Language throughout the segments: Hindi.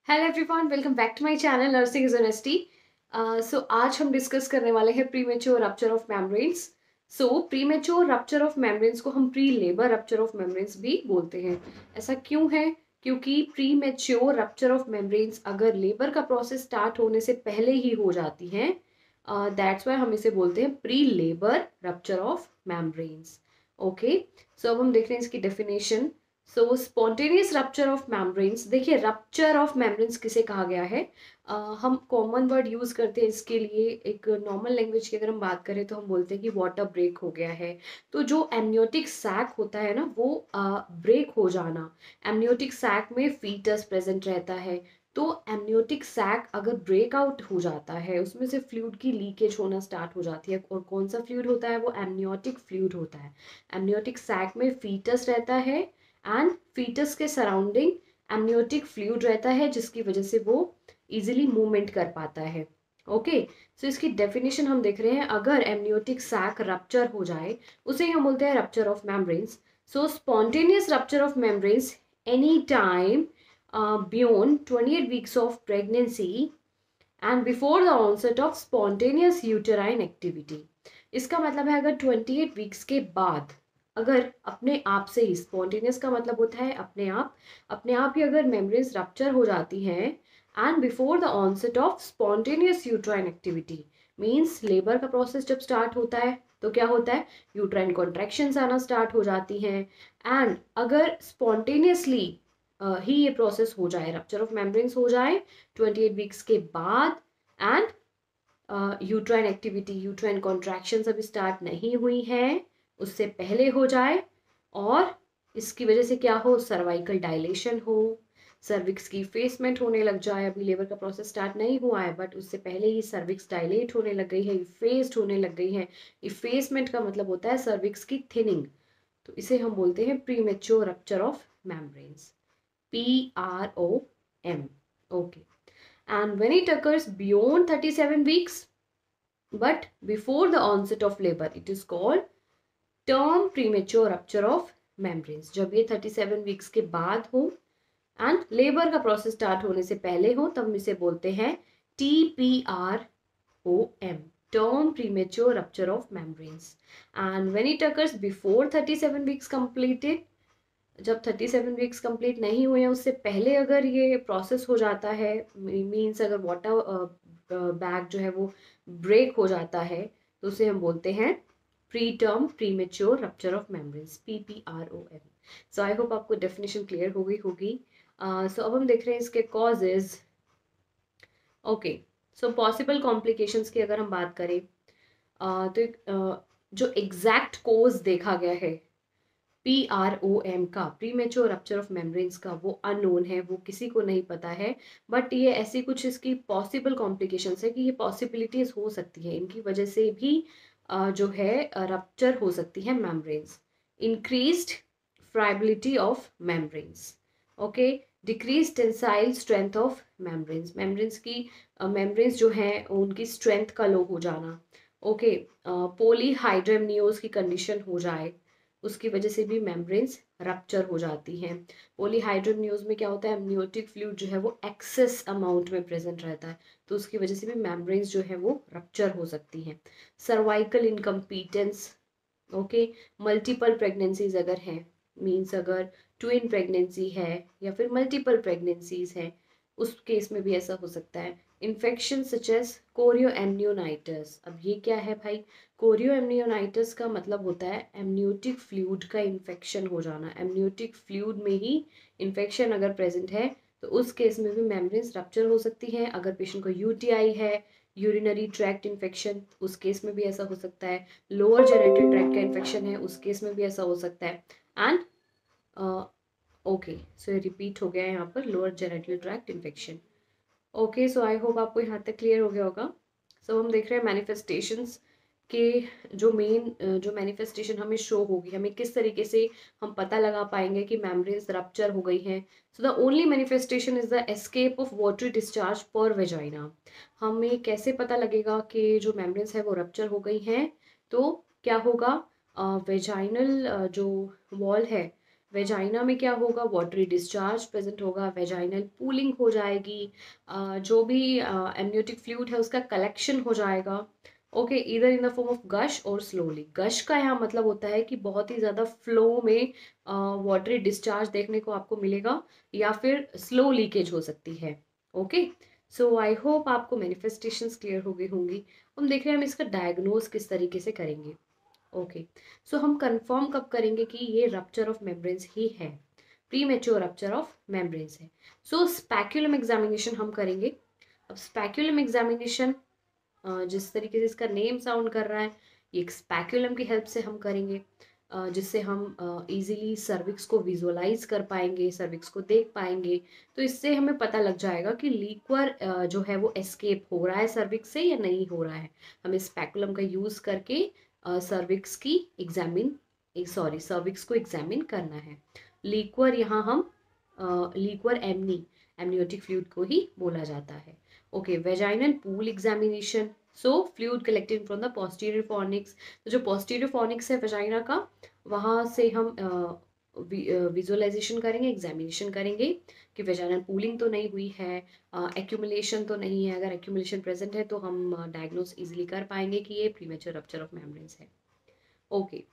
Hello everyone, welcome back to my channel nursing is honesty. So आज हम डिस्कस करने वाले हैं premature rupture of membranes. So premature rupture of membranes को हम pre labour rupture of membranes भी बोलते हैं। ऐसा क्यों है? क्योंकि प्रीमेच्योर रप्चर ऑफ मेम्ब्रेन्स अगर लेबर का प्रोसेस स्टार्ट होने से पहले ही हो जाती है, दैट्स वाई हम इसे बोलते हैं pre labour rupture of membranes. Okay, so अब हम देख रहे हैं इसकी definition. So spontaneous rupture of membranes, देखिए रप्चर ऑफ मेम्ब्रेन्स किसे कहा गया है? हम कॉमन वर्ड यूज करते हैं इसके लिए। एक नॉर्मल लैंग्वेज की अगर हम बात करें तो हम बोलते हैं कि वाटर ब्रेक हो गया है। तो जो एमनियोटिक सैक होता है ना, वो ब्रेक हो जाना। एमनियोटिक सैक में फीटस प्रेजेंट रहता है। तो एमनियोटिक सैक अगर ब्रेकआउट हो जाता है, उसमें से फ्लूइड की लीकेज होना स्टार्ट हो जाती है। और कौन सा फ्लूइड होता है? वो एमनियोटिक फ्लूइड होता है। एमनियोटिक सैक में फीटस रहता है एंड फीटस के सराउंडिंग एमनियोटिक फ्लूइड रहता है, जिसकी वजह से वो इजीली मूवमेंट कर पाता है। ओके, सो इसकी डेफिनेशन हम देख रहे हैं। अगर एमनियोटिक सैक रप्चर हो जाए, उसे हम बोलते हैं rupture of membranes. So spontaneous rupture of membranes any time beyond 28 weeks of pregnancy and before the onset of spontaneous uterine activity। इसका मतलब है अगर 28 वीक्स के बाद, अगर अपने आप से ही, स्पॉन्टेनियस का मतलब होता है अपने आप ही अगर मेम्ब्रेन्स रप्चर हो जाती हैं and before the onset of spontaneous uterine activity, means labour का प्रोसेस जब स्टार्ट होता है तो क्या होता है? यूट्राइन कॉन्ट्रैक्शंस आना स्टार्ट हो जाती हैं। एंड अगर स्पॉन्टेनियसली ही ये प्रोसेस हो जाए, रप्चर ऑफ मेम्ब्रेन्स हो जाए 28 वीक्स के बाद, and uterine activity, uterine contractions अभी स्टार्ट नहीं हुई हैं, उससे पहले हो जाए, और इसकी वजह से क्या हो? सर्वाइकल डायलेशन हो, सर्विक्स की इफेसमेंट होने लग जाए। अभी लेबर का प्रोसेस स्टार्ट नहीं हुआ है बट उससे पहले ही सर्विक्स डायलेट होने लग गई है, इफेस्ड होने लग गई है। इफेसमेंट का मतलब होता है सर्विक्स की थिनिंग। तो इसे हम बोलते हैं premature rupture of membranes, PROM। Okay. And when it occurs beyond 37 weeks but before the onset of labor, it is called term premature rupture of membranes। जब ये 37 वीक्स के बाद हो एंड लेबर का प्रोसेस स्टार्ट होने से पहले हो, तब हम इसे बोलते हैं TPROM, term premature rupture of membranes। and when it occurs before 37 weeks completed, जब 37 वीक्स कंप्लीट नहीं हुए हैं उससे पहले अगर ये प्रोसेस हो जाता है, मीन्स अगर वाटर बैग जो है वो ब्रेक हो जाता है, तो उसे हम बोलते हैं pre term premature rupture of membranes, PPROM। So I hope आपको डेफिनेशन क्लियर हो गई होगी। सो अब हम देख रहे हैं इसके causes. Okay, so possible complications की अगर हम बात करें, जो एग्जैक्ट कोज देखा गया है PROM का, प्रीमेच्योर रप्चर ऑफ मेम्ब्रेन्स का, वो अननोन है, वो किसी को नहीं पता है। बट ये ऐसी कुछ इसकी पॉसिबल कॉम्प्लिकेशंस है कि ये पॉसिबिलिटीज हो सकती है, इनकी वजह से भी जो है रप्चर हो सकती है membranes. Increased friability of membranes, okay, decreased tensile strength of membranes, membranes की मेम्ब्रेन्स जो है उनकी स्ट्रेंथ का लो हो जाना। ओके, पॉलीहाइड्रेमनियोज की कंडीशन हो जाए, उसकी वजह से भी मेम्ब्रेन्स रप्चर हो जाती हैं। पॉलीहाइड्रोम्नियोज में क्या होता है? एमनियोटिक फ्लूइड जो है वो एक्सेस अमाउंट में प्रेजेंट रहता है, तो उसकी वजह से भी मेम्ब्रेन्स जो है वो रप्चर हो सकती हैं। सर्वाइकल इनकम्पीटेंस, ओके, मल्टीपल प्रेगनेंसीज अगर हैं, मीन्स अगर ट्विन प्रेगनेंसी है या फिर मल्टीपल प्रेगनेंसीज हैं, उस केस में भी ऐसा हो सकता है। इन्फेक्शन सच एज कोरियोएमनियोनाइटिस, अब ये क्या है भाई? कोरियोएमनियोनाइटिस का मतलब होता है एमनियोटिक फ्लूइड का इन्फेक्शन हो जाना। एमनियोटिक फ्लूइड में ही इन्फेक्शन अगर प्रेजेंट है तो उस केस में भी मेम्ब्रेन्स रप्चर हो सकती हैं। अगर पेशेंट को यूटीआई है, यूरिनरी ट्रैक्ट इन्फेक्शन, उस केस में भी ऐसा हो सकता है। लोअर जेनिटल ट्रैक्ट का इन्फेक्शन है, उस केस में भी ऐसा हो सकता है। एंड ओके, सो ये रिपीट हो गया है यहाँ पर, lower genital tract infection. Okay, so I hope आपको यहाँ तक क्लियर हो गया होगा। सो हम देख रहे हैं मैनिफेस्टेशंस के, जो मेन जो मैनिफेस्टेशन हमें शो होगी, हमें किस तरीके से हम पता लगा पाएंगे कि मेम्ब्रेन्स रप्चर हो गई हैं। So the only manifestation is the escape of watery discharge पर वेजाइना। हमें कैसे पता लगेगा कि जो मेम्ब्रेन्स है वो रप्चर हो गई हैं? तो क्या होगा? वेजाइनल जो वॉल है, वेजाइना में क्या होगा, वाटरी डिस्चार्ज प्रेजेंट होगा, वेजाइनल पूलिंग हो जाएगी, जो भी एमनियोटिक फ्लूइड है उसका कलेक्शन हो जाएगा। ओके, इधर इन द फॉर्म ऑफ गश और स्लोली। गश का यहाँ मतलब होता है कि बहुत ही ज़्यादा फ्लो में वाटरी डिस्चार्ज देखने को आपको मिलेगा, या फिर स्लो लीकेज हो सकती है। ओके, सो आई होप आपको मैनिफेस्टेशंस क्लियर हो गई होंगी। हम देख रहे हैं हम इसका डायग्नोज किस तरीके से करेंगे। ओके, सो हम कंफर्म कब करेंगे कि ये रप्चर ऑफ मेम्ब्रेन्स ही है, प्रीमेच्योर रप्चर ऑफ मेम्ब्रेन्स है। सो स्पैक्यूलम एग्जामिनेशन हम करेंगे। अब स्पैक्यूलम एग्जामिनेशन जिस तरीके से इसका नेम साउंड कर रहा है, ये एक स्पैक्यूलम की हेल्प से हम करेंगे, जिससे हम इजीली सर्विक्स को विजुअलाइज कर पाएंगे, सर्विक्स को देख पाएंगे। तो इससे हमें पता लग जाएगा कि लीक्वर जो है वो एस्केप हो रहा है सर्विक्स से या नहीं हो रहा है। हमें स्पैक्यूलम का यूज करके सर्विक्स की सर्विक्स को एग्जामिन करना है। लीक्वर यहाँ हम लीक्वर एमनियोटिक फ्लूइड को ही बोला जाता है। Okay, vaginal pool examination. So fluid collecting from the posterior fornix. तो जो पोस्टीरियर फॉर्निक्स है वेजाइना का, वहाँ से हम विजुअलाइजेशन करेंगे, एग्जामिनेशन करेंगे कि वेजाइनल पूलिंग तो नहीं हुई है, एक्यूमुलेशन तो नहीं है। अगर एक्यूमुलेशन प्रेजेंट है तो हम डायग्नोस इजीली कर पाएंगे कि ये प्रीमेच्योर रप्चर ऑफ मेम्ब्रेन्स है। ओके,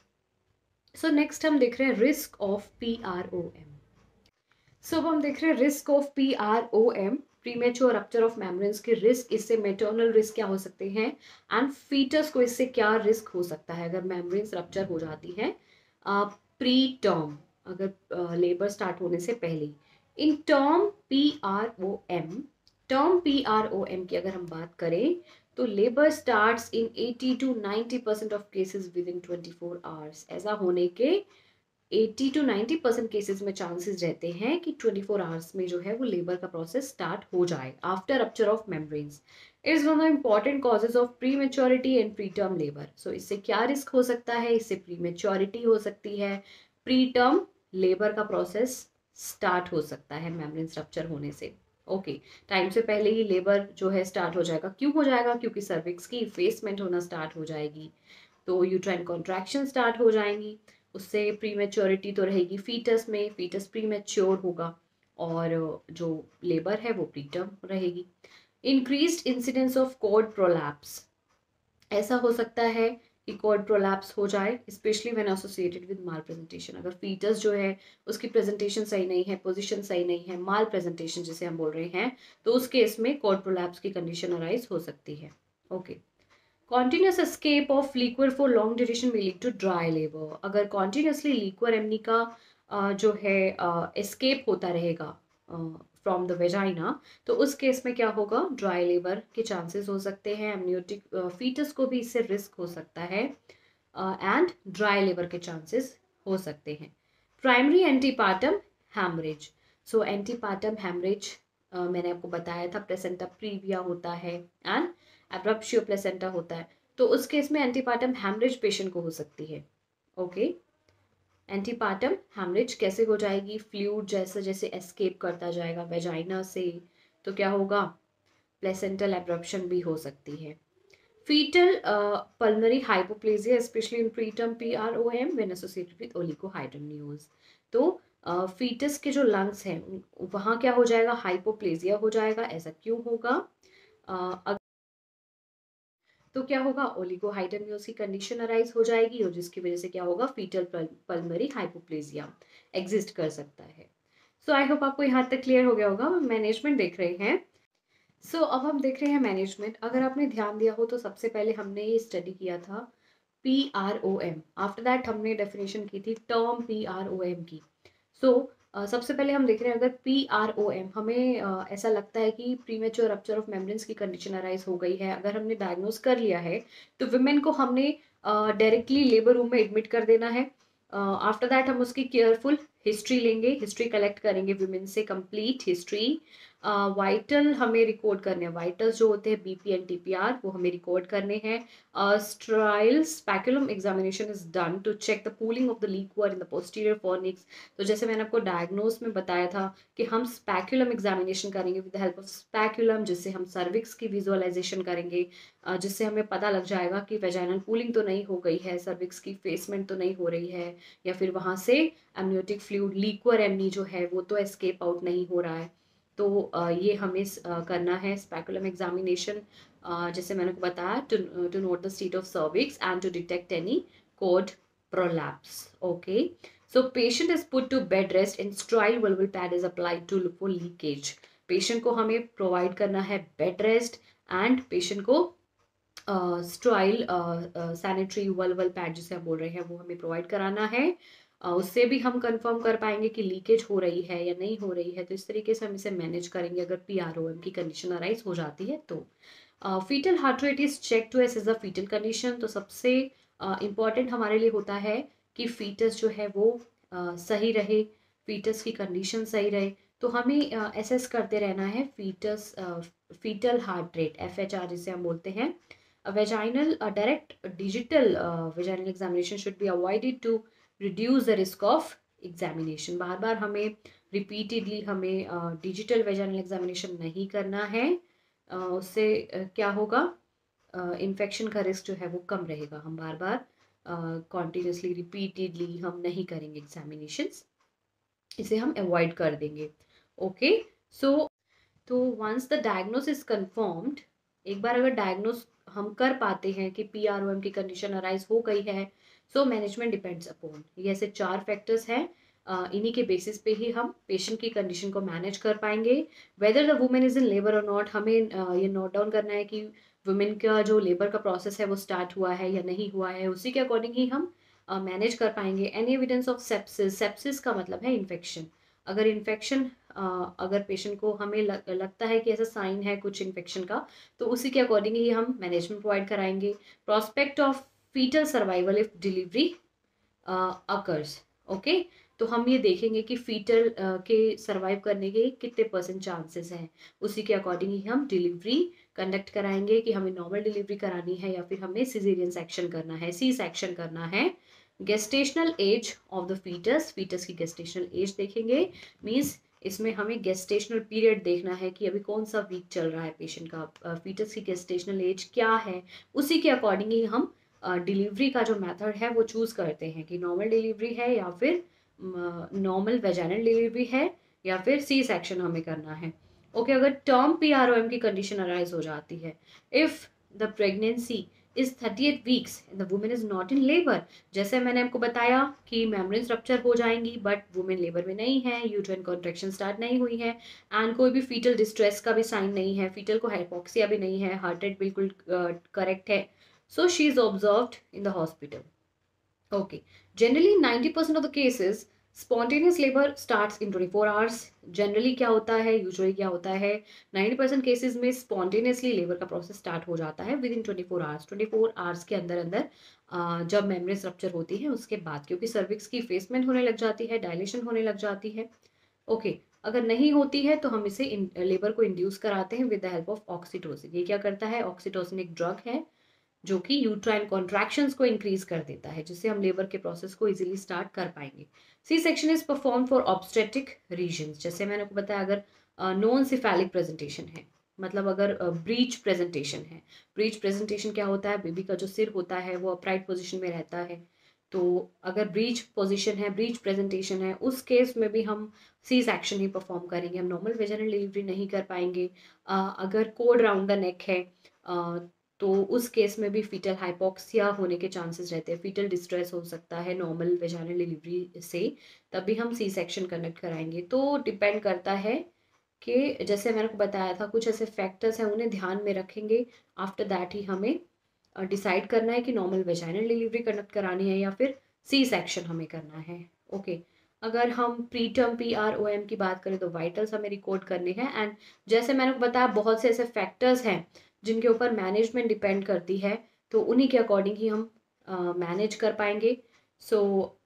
सो नेक्स्ट हम देख रहे हैं रिस्क ऑफ PROM। सो अब हम देख रहे हैं risk of PROM, premature rupture of membranes के रिस्क। इससे मेटर्नल रिस्क क्या हो सकते हैं, एंड फीटस को इससे क्या रिस्क हो सकता है अगर मेम्ब्रेन्स रप्चर हो जाती है प्री टर्म, अगर लेबर स्टार्ट होने से पहले। इन टर्म PROM की अगर हम बात करें तो labour starts in 80 to 90% of cases with in 24 hours. ऐसा होने के 80 to 90% केसेस में चांसेस रहते हैं कि 24 आवर्स में जो है वो लेबर का प्रोसेस स्टार्ट हो जाए after rupture of membranes. It is one of the important causes of prematurity and preterm labour. So इससे क्या रिस्क हो सकता है, इससे प्री मेच्योरिटी हो सकती है, प्री टर्म लेबर का प्रोसेस स्टार्ट हो सकता है मेम्ब्रेन्स रप्चर होने से। ओके, टाइम से पहले ही लेबर जो है स्टार्ट हो जाएगा। क्यों हो जाएगा, क्योंकि सर्विक्स की इफेसमेंट होना स्टार्ट हो जाएगी, तो यूट्राइन कॉन्ट्रैक्शन स्टार्ट हो जाएंगी। उससे प्रीमेच्योरिटी तो रहेगी फीटस में, फीटस प्रीमेच्योर होगा, और जो लेबर है वो प्रीटर्म रहेगी। Increased incidence of cord prolapse. ऐसा हो सकता है कि कॉर्ड प्रोलैप्स हो जाए, specially when associated with malpresentation. अगर फीटस जो है उसकी प्रेजेंटेशन सही नहीं है, पोजीशन सही नहीं है, माल प्रेजेंटेशन जिसे हम बोल रहे हैं, तो उस केस में कॉर्ड प्रोलैप्स की कंडीशन अराइज हो सकती है। Okay, continuous escape of liquor for long duration में लीड टू ड्राई लेबर। अगर कॉन्टिन्यूसली लिक्वर एमनी का जो है एस्केप होता रहेगा फ्रॉम द वेजाइना, तो उस केस में क्या होगा, ड्राई लेबर के चांसेस हो सकते हैं। एमनियोटिक फीटस को भी इससे रिस्क हो सकता है, एंड ड्राई लेबर के चांसेस हो सकते हैं। Primary antepartum haemorrhage. So antepartum haemorrhage मैंने आपको बताया था, प्लेसेंटा प्रीविया होता है एंड एब्रप्शियो प्लेसेंटा होता है, तो उस केस में एंटीपार्टम हैमरेज पेशेंट को हो सकती है। ओके, एंटीपार्टम हैमरेज कैसे हो जाएगी, फ्लूइड जैसे जैसे एस्केप करता जाएगा वेजाइना से, तो क्या होगा, प्लेसेंटल एब्रप्शन भी हो सकती है। fetal pulmonary hypoplasia especially in preterm PROM when associated with oligohydramnios। तो फीटस के जो लंग्स हैं वहाँ क्या हो जाएगा, हाइपोप्लेजिया हो जाएगा। ऐसा क्यों होगा, तो क्या होगा, ओलिगोहाइड्रामियोस की कंडीशन अराइज हो जाएगी, और जिसकी वजह से क्या होगा, फीटल पल्मरी हाइपोप्लेजिया एग्जिस्ट कर सकता है। सो आई होप आपको यहाँ तक क्लियर हो गया होगा। मैनेजमेंट देख रहे हैं। अब हम देख रहे हैं मैनेजमेंट। अगर आपने ध्यान दिया हो तो सबसे पहले हमने ये स्टडी किया था PROM, आफ्टर दैट हमने डेफिनेशन की थी टर्म PROM की। सबसे पहले हम देख रहे हैं, अगर PROM हमें ऐसा लगता है कि प्रीमेच्योर रप्चर ऑफ मेम्ब्रेन्स की कंडीशन अराइज हो गई है, अगर हमने डायग्नोज कर लिया है, तो विमेन को हमने डायरेक्टली लेबर रूम में एडमिट कर देना है। आफ्टर दैट हम उसकी केयरफुल हिस्ट्री लेंगे, हिस्ट्री कलेक्ट करेंगे विमेन से, कंप्लीट हिस्ट्री, वाइटल हमें रिकॉर्ड करने हैं, वाइटल्स जो होते हैं बीपी एंड टीपीआर वो हमें रिकॉर्ड करने हैं। Sterile speculum examination is done to check the pooling of the liquor in the posterior fornix. तो जैसे मैंने आपको डायग्नोस में बताया था कि हम स्पेकुलम एग्जामिनेशन करेंगे with the help of speculum, जिससे हम सर्विक्स की विजुअलाइजेशन करेंगे, जिससे हमें पता लग जाएगा कि वेजाइनल पूलिंग तो नहीं हो गई है, सर्विक्स की फेसमेंट तो नहीं हो रही है, या फिर वहाँ से एमनियोटिक फ्लूइड लिक्वर एमनी जो है वो तो एस्केप आउट नहीं हो रहा है। तो ये हमें करना है स्पेकुलम एग्जामिनेशन, जैसे मैंने बताया, to note the state of cervix and to detect any cord prolapse. Okay, so patient is put to bed rest and sterile vulval pad is applied to look for leakage. Patient को हमें प्रोवाइड करना है बेड रेस्ट एंड पेशेंट को स्ट्राइल सैनिटरी वल्वल पैड जिसे हम बोल रहे हैं वो हमें प्रोवाइड कराना है। उससे भी हम कंफर्म कर पाएंगे कि लीकेज हो रही है या नहीं हो रही है। तो इस तरीके से हम इसे मैनेज करेंगे अगर PROM की कंडीशन अराइज हो जाती है तो। Fetal heart rate is check to assess the fetal condition. तो सबसे इम्पॉर्टेंट हमारे लिए होता है कि फीटस जो है वो सही रहे, फीटस की कंडीशन सही रहे। तो हमें एसेस करते रहना है fetus fetal heart rate, FHR जिसे हम बोलते हैं। Direct digital vaginal examination should be avoided to reduce the risk of examination। बार बार हमें रिपीटेडली हमें डिजिटल वेजाइनल एग्जामिनेशन नहीं करना है, उससे क्या होगा, इन्फेक्शन का रिस्क जो है वो कम रहेगा। हम बार बार कॉन्टिन्यूसली रिपीटेडली हम नहीं करेंगे एग्जामिनेशंस, इसे हम अवॉइड कर देंगे। ओके, सो तो वंस द डायग्नोसिस कंफर्म्ड, एक बार अगर डायग्नोस हम कर पाते हैं कि PROM की कंडीशन अराइज हो गई है, सो मैनेजमेंट डिपेंड्स अपॉन, ये ऐसे 4 फैक्टर्स हैं, इन्हीं के बेसिस पे ही हम पेशेंट की कंडीशन को मैनेज कर पाएंगे। Whether the women is in labour और नॉट, हमें ये नोट डाउन करना है कि वुमेन का जो लेबर का प्रोसेस है वो स्टार्ट हुआ है या नहीं हुआ है, उसी के अकॉर्डिंग ही हम मैनेज कर पाएंगे। Any evidence of sepsis, sepsis का मतलब है इन्फेक्शन। अगर इन्फेक्शन अगर पेशेंट को हमें लगता है कि ऐसा साइन है कुछ इन्फेक्शन का, तो उसी के अकॉर्डिंग ही हम मैनेजमेंट प्रोवाइड कराएंगे। Prospect of fetal survival if delivery occurs. Okay, तो हम ये देखेंगे कि फीटल के सर्वाइव करने के कितने % चांसेस हैं, उसी के अकॉर्डिंग ही हम डिलीवरी कंडक्ट कराएंगे कि हमें नॉर्मल डिलीवरी करानी है या फिर हमें सिजेरियन सेक्शन करना है, सी सेक्शन करना है। Gestational age of the fetus, fetus की गेस्टेशनल एज देखेंगे, मीन्स इसमें हमें गेस्टेशनल पीरियड देखना है कि अभी कौन सा वीक चल रहा है पेशेंट का, फीटस की गेस्टेशनल एज क्या है, उसी के अकॉर्डिंग ही हम डिलीवरी का जो मेथड है वो चूज करते हैं कि नॉर्मल डिलीवरी है या फिर नॉर्मल वेजाइनल डिलीवरी है या फिर सी सेक्शन हमें करना है। ओके, अगर टर्म PROM की कंडीशन अराइज हो जाती है, if the pregnancy is 38 weeks the women is not in labour, जैसे मैंने आपको बताया कि मेम्ब्रेन्स रप्चर हो जाएंगी बट वुमेन लेबर में नहीं है, यूट्राइन कॉन्ट्रैक्शन स्टार्ट नहीं हुई है, एंड कोई भी फीटल डिस्ट्रेस का भी साइन नहीं है, फीटल को हाइपोक्सिया भी नहीं है, हार्ट रेट बिल्कुल करेक्ट है, so she is observed in the hospital. Okay, generally 90% of the cases spontaneous labor starts in 24 hours। generally क्या होता है, usually क्या होता है, 90% केसेस में spontaneously labor का प्रोसेस स्टार्ट हो जाता है within 24 hours। 24 hours के अंदर अंदर जब मेम्ब्रेन्स रप्चर होती है उसके बाद, क्योंकि सर्विक्स की फेसमेंट होने लग जाती है, डायलेशन होने लग जाती है। ओके, अगर नहीं होती है तो हम इसे लेबर को इंड्यूस कराते हैं with the help of oxytocin. ये क्या करता है, ऑक्सीटोसिन एक ड्रग है जो कि यूट्राइन कॉन्ट्रैक्शंस को इंक्रीज कर देता है, जिससे हम लेबर के प्रोसेस को इजीली स्टार्ट कर पाएंगे। C section is perform for obstetric reasons, जैसे मैंने आपको बताया अगर नॉन सिफेलिक प्रेजेंटेशन है, मतलब अगर ब्रीच प्रेजेंटेशन है। ब्रीच प्रेजेंटेशन क्या होता है, बेबी का जो सिर होता है वो अपराइट पोजिशन में रहता है, तो अगर ब्रीच पोजिशन है, ब्रीच प्रेजेंटेशन है, उस केस में भी हम सी सेक्शन ही परफॉर्म करेंगे, हम नॉर्मल वेजाइनल डिलीवरी नहीं कर पाएंगे। अगर कोड राउंड द नेक है तो उस केस में भी फीटल हाइपोक्सिया होने के चांसेस रहते हैं, फीटल डिस्ट्रेस हो सकता है नॉर्मल वेजाइनल डिलीवरी से, तभी हम सी सेक्शन कंडक्ट कराएंगे। तो डिपेंड करता है कि जैसे मैंने को बताया था कुछ ऐसे फैक्टर्स हैं, उन्हें ध्यान में रखेंगे। आफ्टर दैट ही हमें डिसाइड करना है कि नॉर्मल वेजाइनल डिलीवरी कंडक्ट करानी है या फिर सी सेक्शन हमें करना है। ओके, अगर हम प्री टर्म PROM की बात करें तो वाइटल्स हमें रिकॉर्ड करने हैं, एंड जैसे मैंने बताया बहुत से ऐसे फैक्टर्स हैं जिनके ऊपर मैनेजमेंट डिपेंड करती है, तो उन्हीं के अकॉर्डिंग ही हम मैनेज कर पाएंगे। सो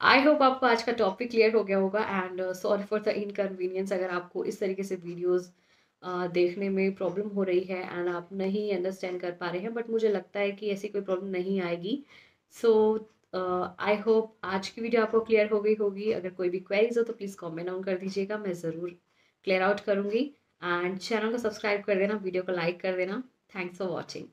आई होप आपको आज का टॉपिक क्लियर हो गया होगा, and sorry for the inconvenience अगर आपको इस तरीके से वीडियोस देखने में प्रॉब्लम हो रही है एंड आप नहीं अंडरस्टैंड कर पा रहे हैं, बट मुझे लगता है कि ऐसी कोई प्रॉब्लम नहीं आएगी। सो आई होप आज की वीडियो आपको क्लियर हो गई होगी। अगर कोई भी क्वेरीज हो तो प्लीज़ कमेंट डाउन कर दीजिएगा, मैं ज़रूर क्लियर आउट करूँगी। एंड चैनल को सब्सक्राइब कर देना, वीडियो को लाइक कर देना। Thanks for watching.